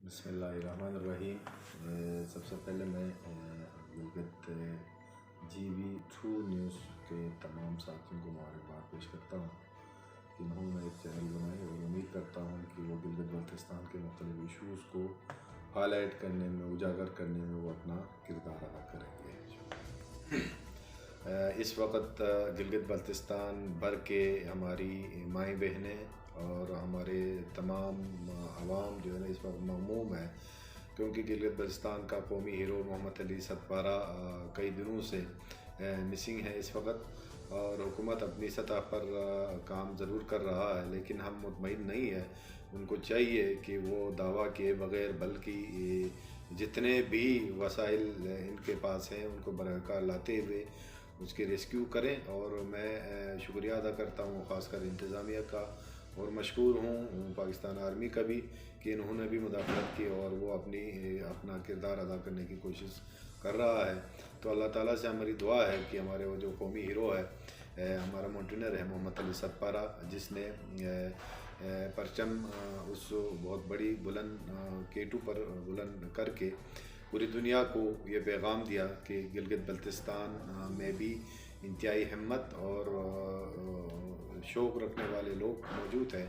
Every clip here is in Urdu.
بسم اللہ الرحمن الرحیم۔ سب سے پہلے میں گلگت جی وی ٹرو نیوز کے تمام ساتھیوں کو مبارکباد پیش کرتا ہوں کہ انہوں نے ایک چینل بنائے اور امید کرتا ہوں کہ وہ گلگت بلتستان کے مختلف ایشوز کو ہائی لائٹ کرنے میں، اجاگر کرنے میں وہ اپنا کردار ادا کریں گے۔ اس وقت گلگت بلتستان بھر کے ہماری مائیں بہنیں اور ہمارے تمام عوام جو ہے نا اس وقت مغموم ہے، کیونکہ گلگت بلتستان کا قومی ہیرو محمد علی ستپارہ کئی دنوں سے مسنگ ہے اس وقت، اور حکومت اپنی سطح پر کام ضرور کر رہا ہے، لیکن ہم مطمئن نہیں ہیں۔ ان کو چاہیے کہ وہ دعویٰ کیے بغیر بلکہ جتنے بھی وسائل ان کے پاس ہیں ان کو براہ کار لاتے ہوئے اس کے ریسکیو کریں۔ اور میں شکریہ ادا کرتا ہوں خاص کر انتظامیہ کا، اور مشکور ہوں پاکستان آرمی کا بھی کہ انہوں نے بھی مداخلت کی اور وہ اپنا کردار ادا کرنے کی کوشش کر رہا ہے۔ تو اللہ تعالیٰ سے ہماری دعا ہے کہ ہمارے وہ جو قومی ہیرو ہے، ہمارا مونٹینر ہے محمد علی ستپارہ، جس نے پرچم اس بہت بڑی بلند K2 پر بلند کر کے پوری دنیا کو یہ پیغام دیا کہ گلگت بلتستان میں بھی انتہائی ہمت اور شوق رکھنے والے لوگ موجود ہیں۔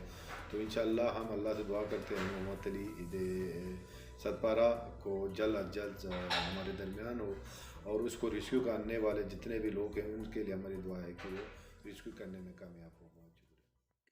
تو انشاءاللہ ہم اللہ سے دعا کرتے ہیں محمد علی ستپارہ کو جلد از جلد ہمارے درمیان ہو، اور اس کو ریسکیو کرنے والے جتنے بھی لوگ ہیں ان کے لیے ہماری دعا ہے کہ وہ ریسکیو کرنے میں کامیاب ہو۔